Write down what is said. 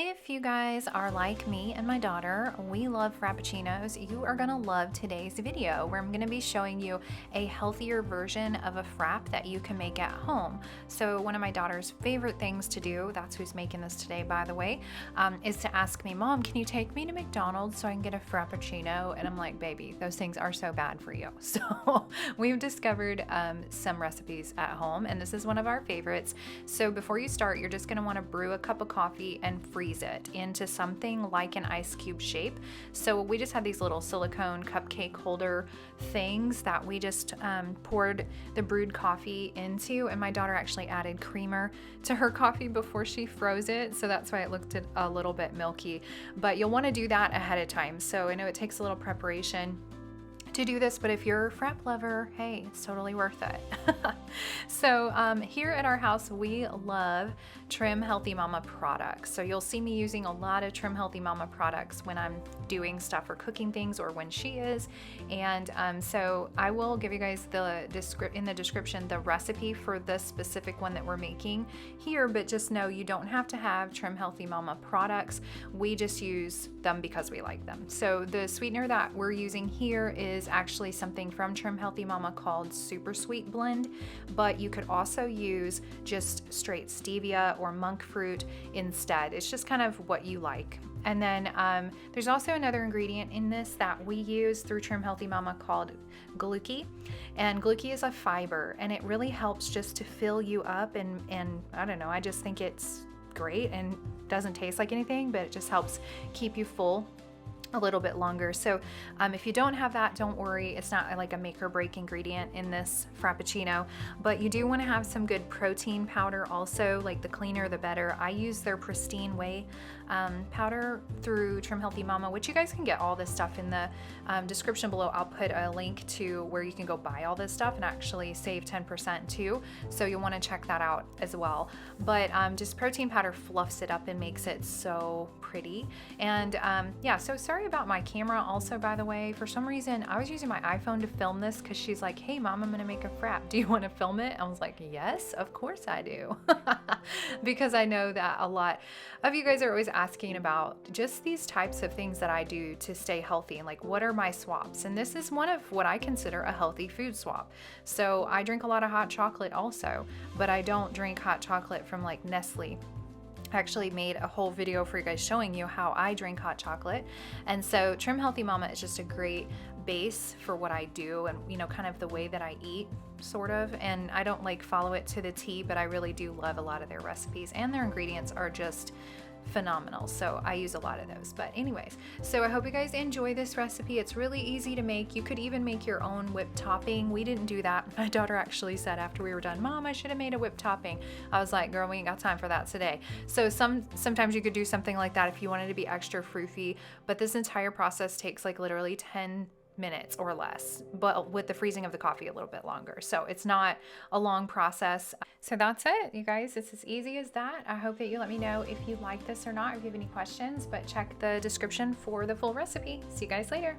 If you guys are like me and my daughter, we love Frappuccinos, you are gonna love today's video where I'm gonna be showing you a healthier version of a frap that you can make at home. So one of my daughter's favorite things to do, that's who's making this today by the way, is to ask me, Mom, can you take me to McDonald's so I can get a Frappuccino? And I'm like, baby, those things are so bad for you. So we've discovered some recipes at home and this is one of our favorites. So before you start, you're just gonna wanna brew a cup of coffee and freeze it into something like an ice cube shape. So we just had these little silicone cupcake holder things that we just poured the brewed coffee into, and my daughter actually added creamer to her coffee before she froze it, so that's why it looked a little bit milky. But you'll want to do that ahead of time. So I know it takes a little preparation to do this, but if you're a frap lover, hey, it's totally worth it. So here at our house, we love Trim Healthy Mama products. So you'll see me using a lot of Trim Healthy Mama products when I'm doing stuff or cooking things or when she is. And so I will give you guys in the description the recipe for this specific one that we're making here, but just know you don't have to have Trim Healthy Mama products. We just use them because we like them. So the sweetener that we're using here is actually something from Trim Healthy Mama called Super Sweet Blend, but you could also use just straight stevia or monk fruit instead. It's just kind of what you like. And then there's also another ingredient in this that we use through Trim Healthy Mama called glucose. And glucose is a fiber and it really helps just to fill you up and I don't know, I just think it's great and doesn't taste like anything, but it just helps keep you full a little bit longer. So if you don't have that, don't worry. It's not like a make or break ingredient in this Frappuccino, but you do want to have some good protein powder also, like the cleaner the better. I use their Pristine Whey powder through Trim Healthy Mama, which you guys can get all this stuff in the description below. I'll put a link to where you can go buy all this stuff and actually save 10% too. So you'll want to check that out as well. But just protein powder fluffs it up and makes it so pretty. And yeah, so sorry about my camera also, by the way. For some reason, I was using my iPhone to film this because she's like, hey mom, I'm gonna make a frap. Do you want to film it? I was like, yes, of course I do. Because I know that a lot of you guys are always asking about just these types of things that I do to stay healthy and like, what are my swaps? And this is one of what I consider a healthy food swap. So I drink a lot of hot chocolate also, but I don't drink hot chocolate from like Nestle. I actually made a whole video for you guys showing you how I drink hot chocolate. And so Trim Healthy Mama is just a great base for what I do and, you know, kind of the way that I eat sort of. And I don't like follow it to the T, but I really do love a lot of their recipes and their ingredients are just phenomenal. So I use a lot of those. But anyways, so I hope you guys enjoy this recipe. It's really easy to make. You could even make your own whipped topping. We didn't do that. My daughter actually said after we were done, Mom, I should have made a whipped topping. I was like, girl, we ain't got time for that today. So sometimes you could do something like that if you wanted to be extra froofy, but this entire process takes like literally 10 minutes or less, but with the freezing of the coffee a little bit longer. So it's not a long process. So that's it, you guys. It's as easy as that. I hope that you let me know if you like this or not, or if you have any questions, but check the description for the full recipe. See you guys later.